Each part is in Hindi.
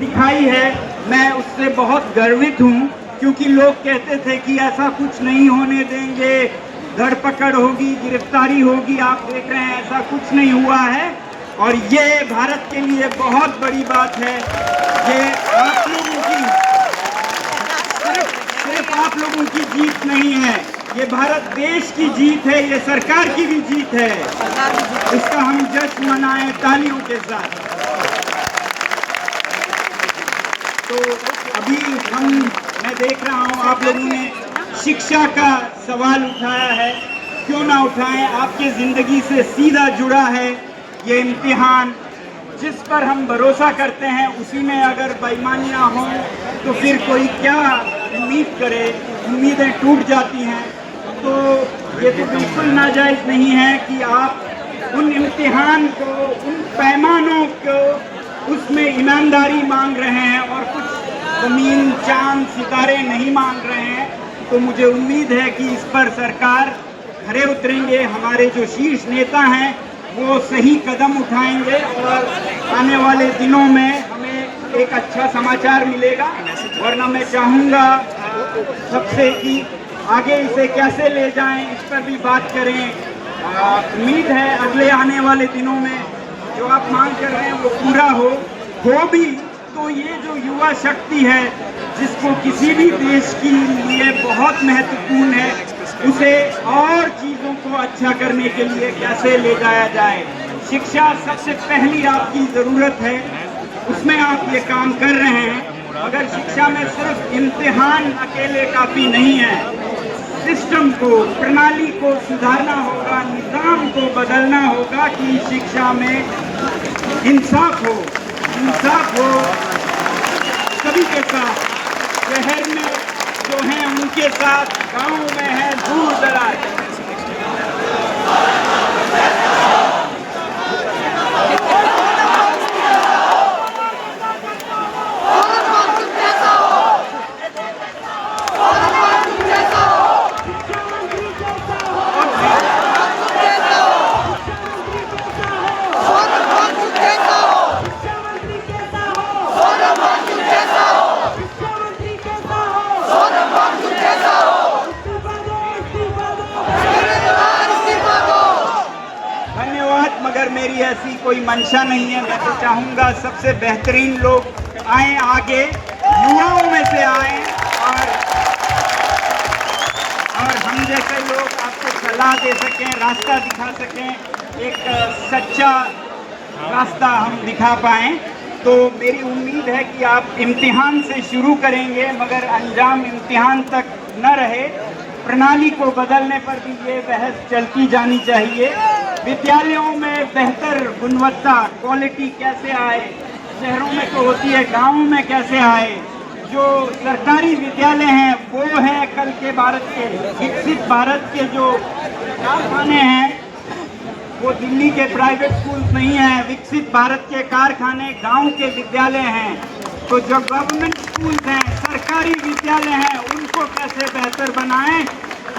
दिखाई है, मैं उससे बहुत गर्वित हूँ, क्योंकि लोग कहते थे कि ऐसा कुछ नहीं होने देंगे, धरपकड़ होगी, गिरफ्तारी होगी। आप देख रहे हैं ऐसा कुछ नहीं हुआ है, और ये भारत के लिए बहुत बड़ी बात है। ये आप लोगों की सिर्फ आप लोगों की जीत नहीं है, ये भारत देश की जीत है, ये सरकार की भी जीत है। इसका हम जश्न मनाएं तालियों के साथ। तो अभी मैं देख रहा हूँ आप लोगों ने शिक्षा का सवाल उठाया है, क्यों ना उठाएं, आपके जिंदगी से सीधा जुड़ा है ये इम्तिहान। जिस पर हम भरोसा करते हैं उसी में अगर बेईमानियां हों तो फिर कोई क्या उम्मीद करे, उम्मीदें टूट जाती हैं। तो ये तो बिल्कुल नाजायज़ नहीं है कि आप उन इम्तिहान को, उन पैमानों को, उसमें ईमानदारी मांग रहे हैं और कुछ ज़मीन चांद सितारे नहीं मांग रहे हैं। तो मुझे उम्मीद है कि इस पर सरकार खरे उतरेंगे, हमारे जो शीर्ष नेता हैं वो सही कदम उठाएंगे और आने वाले दिनों में हमें एक अच्छा समाचार मिलेगा। वरना मैं चाहूँगा सबसे कि आगे इसे कैसे ले जाएं, इस पर भी बात करें। उम्मीद है अगले आने वाले दिनों में जो आप मांग कर रहे हैं वो पूरा हो भी तो ये जो युवा शक्ति है, जिसको किसी भी देश के लिए बहुत महत्वपूर्ण है, उसे और चीज़ों को अच्छा करने के लिए कैसे ले जाया जाए। शिक्षा सबसे पहली आपकी ज़रूरत है, उसमें आप ये काम कर रहे हैं, मगर शिक्षा में सिर्फ इम्तिहान अकेले काफ़ी नहीं है। सिस्टम को, प्रणाली को सुधारना होगा, निज़ाम को बदलना होगा कि शिक्षा में इंसाफ हो सभी के साथ, शहर में जो हैं उनके साथ, गाँव में है, दूर दराज। मगर मेरी ऐसी कोई मंशा नहीं है। मैं तो चाहूँगा सबसे बेहतरीन लोग आए आगे, युवाओं में से आए और हम जैसे लोग आपको सलाह दे सकें, रास्ता दिखा सकें, एक सच्चा रास्ता हम दिखा पाएँ। तो मेरी उम्मीद है कि आप इम्तिहान से शुरू करेंगे, मगर अंजाम इम्तिहान तक न रहे। प्रणाली को बदलने पर भी ये बहस चलती जानी चाहिए। विद्यालयों में बेहतर गुणवत्ता, क्वालिटी कैसे आए, शहरों में तो होती है, गाँवों में कैसे आए। जो सरकारी विद्यालय हैं वो हैं कल के भारत के, विकसित भारत के जो कारखाने हैं, वो दिल्ली के प्राइवेट स्कूल्स नहीं हैं। विकसित भारत के कारखाने गांव के विद्यालय हैं। तो जो गवर्नमेंट स्कूल्स हैं, सरकारी विद्यालय हैं, उनको कैसे बेहतर बनाएं।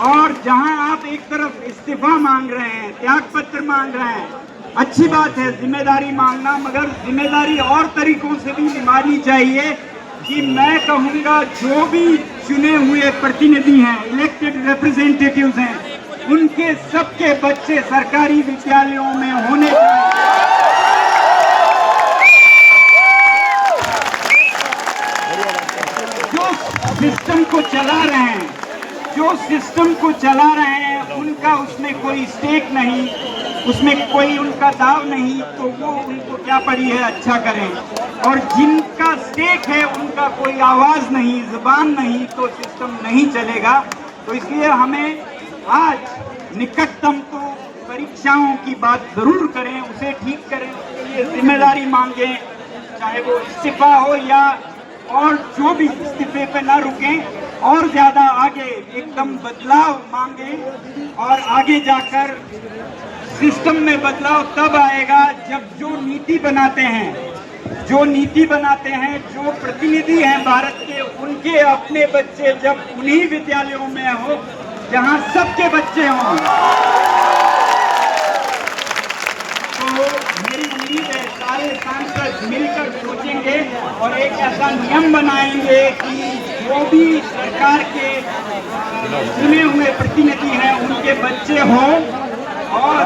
और जहां आप एक तरफ इस्तीफा मांग रहे हैं, त्याग पत्र मांग रहे हैं, अच्छी बात है जिम्मेदारी मांगना, मगर जिम्मेदारी और तरीकों से भी निभानी चाहिए। कि मैं कहूँगा जो भी चुने हुए प्रतिनिधि हैं, इलेक्टेड रिप्रेजेंटेटिव्स हैं, उनके सबके बच्चे सरकारी विद्यालयों में होने चाहिए। जो सिस्टम को चला रहे हैं उनका उसमें कोई स्टेक नहीं, उसमें कोई उनका दाव नहीं, तो वो उनको क्या पड़ी है अच्छा करें। और जिनका स्टेक है उनका कोई आवाज़ नहीं, जुबान नहीं, तो सिस्टम नहीं चलेगा। तो इसलिए हमें आज निकटतम तो परीक्षाओं की बात ज़रूर करें, उसे ठीक करें, उसके लिए जिम्मेदारी मांगें, चाहे वो इस्तीफा हो या और जो भी, इस्तीफे पे ना रुकें और ज़्यादा आगे एकदम बदलाव मांगें। और आगे जाकर सिस्टम में बदलाव तब आएगा जब जो नीति बनाते हैं, जो प्रतिनिधि हैं भारत के, उनके अपने बच्चे जब उन्हीं विद्यालयों में हो जहां सबके बच्चे हों। तो मेरी उम्मीद है सारे सांसद मिलकर सोचेंगे और एक ऐसा नियम बनाएंगे कि जो भी सरकार के चुने हुए प्रतिनिधि हैं उनके बच्चे हों और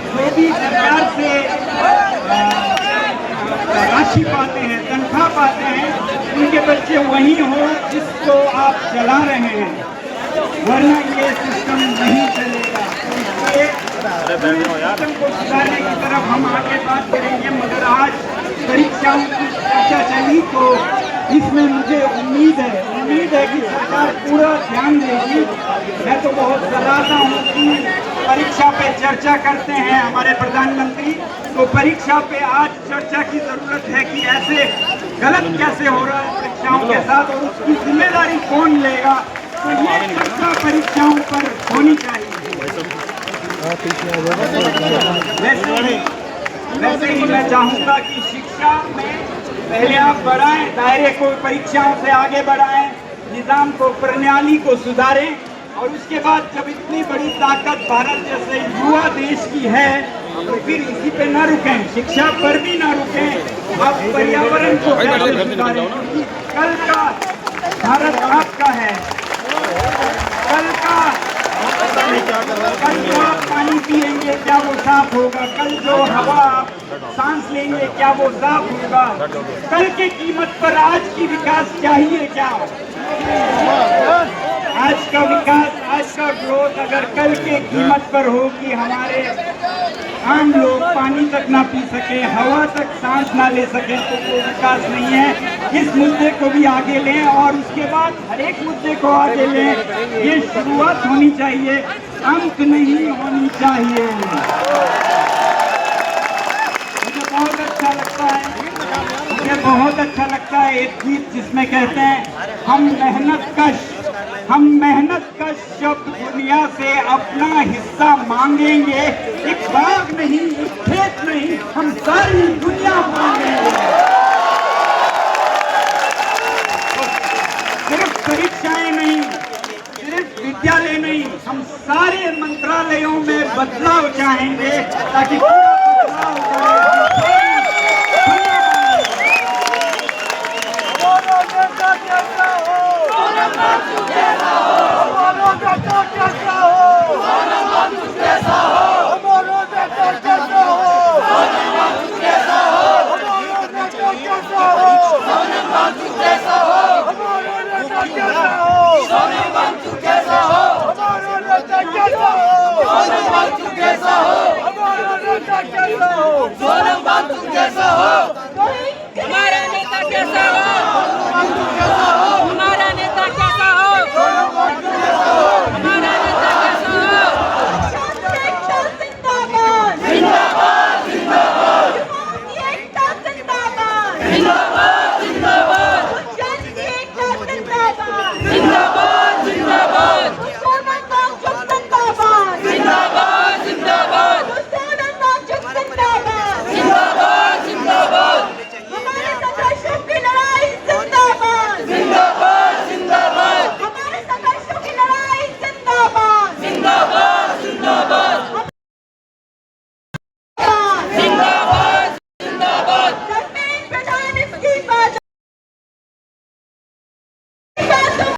जो भी सरकार से राशि पाते हैं, तनख्वाह पाते हैं, उनके बच्चे वही हो जिसको आप चला रहे हैं, वरना ये सिस्टम नहीं चलेगा। इसलिए सिस्टम को सुधारने की तरफ हम आगे बात करेंगे, मगर आज परीक्षाओं की चर्चा चली तो इसमें मुझे उम्मीद है कि सरकार पूरा ध्यान देगी। मैं तो बहुत सराहता हूँ कि परीक्षा पे चर्चा करते हैं हमारे प्रधानमंत्री, तो परीक्षा पे आज चर्चा की जरूरत है कि ऐसे गलत कैसे हो रहा है परीक्षाओं के साथ और उसकी जिम्मेदारी कौन लेगा। तो ये चर्चा परीक्षाओं पर होनी चाहिए। वैसे ही मैं चाहूँगा कि शिक्षा में पहले आप बढ़ाएं, दायरे को परीक्षाओं से आगे बढ़ाएं, निजाम को, प्रणाली को सुधारें और उसके बाद जब इतनी बड़ी ताकत भारत जैसे युवा देश की है तो फिर इसी पे ना रुकें, शिक्षा पर भी ना रुकें। आप पर्यावरण को कैसे सुधारें, क्योंकि कल का भारत आपका है। कल जो आप पानी पिएंगे क्या वो साफ होगा, कल जो हवा आप सांस लेंगे क्या वो साफ होगा, कल के कीमत पर आज की विकास चाहिए क्या? आज का विकास, आज का ग्रोथ अगर कल के कीमत पर हो कि हमारे आम लोग पानी तक ना पी सके, हवा तक सांस ना ले सके, तो वो विकास नहीं है। इस मुद्दे को भी आगे लें और उसके बाद हर एक मुद्दे को आगे लें। ये शुरुआत होनी चाहिए, अंत नहीं होनी चाहिए। मुझे बहुत अच्छा लगता है एक गीत जिसमें कहते हैं हम मेहनत कश शब्द दुनिया से अपना हिस्सा मांगेंगे, एक बाग नहीं, एक खेत नहीं, हम सारी दुनिया मांगेंगे। सिर्फ परीक्षाएं नहीं, सिर्फ विद्यालय नहीं, हम सारे मंत्रालयों में बदलाव चाहेंगे ताकि पूरा बदलाव हो। सोनम बांसुरी जैसा हो।